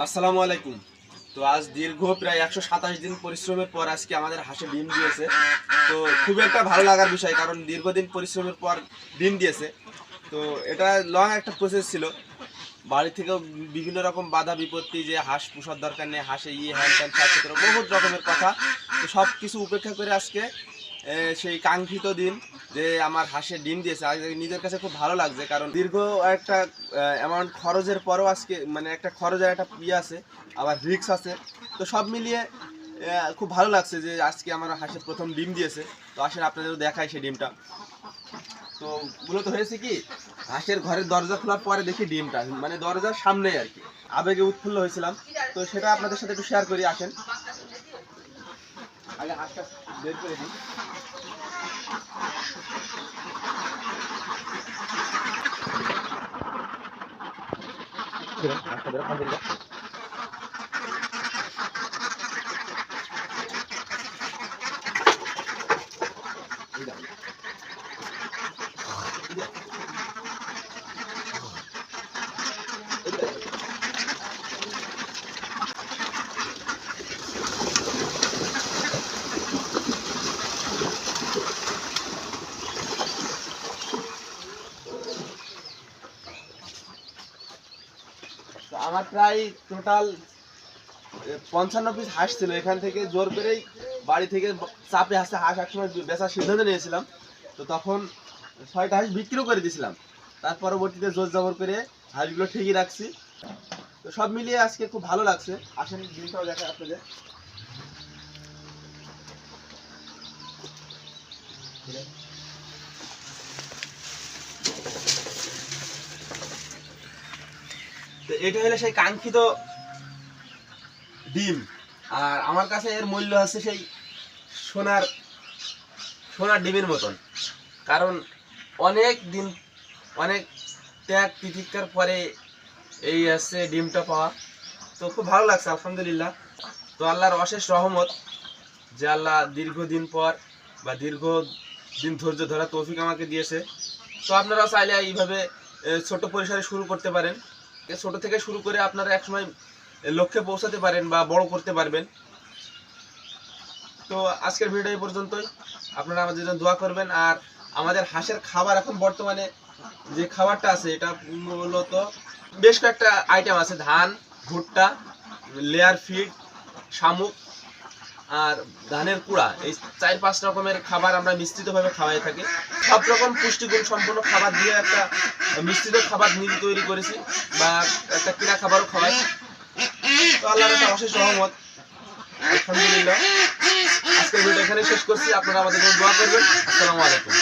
আসসালামু আলাইকুম। তো আজ দীর্ঘ প্রায় 127 দিন পরিশ্রমের পর আজকে আমাদের হাঁসে ডিম দিয়েছে। তো খুব একটা ভালো লাগার বিষয়, কারণ দীর্ঘদিন পরিশ্রমের পর ডিম দিয়েছে। তো এটা লং একটা প্রসেস ছিল। বাড়ি থেকেও বিভিন্ন রকম বাধা বিপত্তি, যে হাঁস পোষার দরকার নেই, হাঁসে হ্যান ত্যান ছাত্র বহুত রকমের কথা। তো সব কিছু উপেক্ষা করে আজকে সেই কাঙ্ক্ষিত দিন যে আমার হাঁসে ডিম দিয়েছে, আজ নিজের কাছে খুব ভালো লাগছে। কারণ দীর্ঘ একটা অ্যামাউন্ট খরচের পরও আজকে মানে একটা খরচের একটা আছে, আবার রিস্ক আছে। তো সব মিলিয়ে খুব ভালো লাগছে যে আজকে আমার হাঁসের প্রথম ডিম দিয়েছে। তো আসেন আপনাদেরও দেখাই সেই ডিমটা। তো মূলত হয়েছে কি, হাঁসের ঘরের দরজা খোলার পরে দেখি ডিমটা মানে দরজার সামনেই আর কি। আবেগে উৎফুল্ল হয়েছিলাম। তো সেটা আপনাদের সাথে একটু শেয়ার করি। আসেন আগে হাঁসটা বের করে দিই। আমার প্রায় টোটাল 55 পিস হাঁস ছিল। এখান থেকে জোর করেই বাড়ি থেকে চাপে হাঁসতে হাঁস একসময় বেচার সিদ্ধান্ত নিয়েছিলাম। তো তখন 6টা হাঁস বিক্রিও করে দিয়েছিলাম। তার পরবর্তীতে জোর জবর করে হাঁসগুলো ঠিকই রাখছি। তো সব মিলিয়ে আজকে খুব ভালো লাগছে। আসেন ডিমটাও দেখা আপনাদের। তো এটা হলো সেই কাঙ্ক্ষিত ডিম। আর আমার কাছে এর মূল্য আছে সেই সোনার সোনার ডিমের মতন। কারণ অনেক দিন, অনেক ত্যাগ তিতিক্ষার পরে এই আছে ডিমটা পাওয়া। তো খুব ভালো লাগছে আলহামদুলিল্লাহ। তো আল্লাহর অশেষ রহমত যে আল্লাহ দীর্ঘদিন পর বা দীর্ঘদিন ধৈর্য ধরা তৌফিক আমাকে দিয়েছে। তো আপনারা চাইলে এইভাবে ছোট পরিসরে শুরু করতে পারেন। ছোট থেকে শুরু করে আপনারা একসময় লক্ষ্যে পৌঁছাতে পারেন বা বড় করতে পারবেন। তো আজকের ভিডিও এই পর্যন্তই। আপনারা আমাদের জন্য দোয়া করবেন। আর আমাদের হাঁসের খাবার এখন বর্তমানে যে খাবারটা আছে, এটা মূলত বেশ কয়েকটা আইটেম আছে: ধান, ভুট্টা, লেয়ার ফিড, শামুক আর ধানের কুড়া। এই 4-5 রকমের খাবার আমরা মিশ্রিতভাবে খাওয়াই থাকি। সব রকম পুষ্টিগুণ সম্পন্ন খাবার দিয়ে একটা মিশ্রিত খাবার নিজে তৈরি করেছি, বা একটা কিনা খাবারও খাওয়াই। তো আল্লাহর একটা অশেষ রহমত, আলহামদুলিল্লাহ। আজকের ভিডিও এখানে শেষ করছি। আপনারা আমাদের জন্য দোয়া করবেন। আসসালামু আলাইকুম।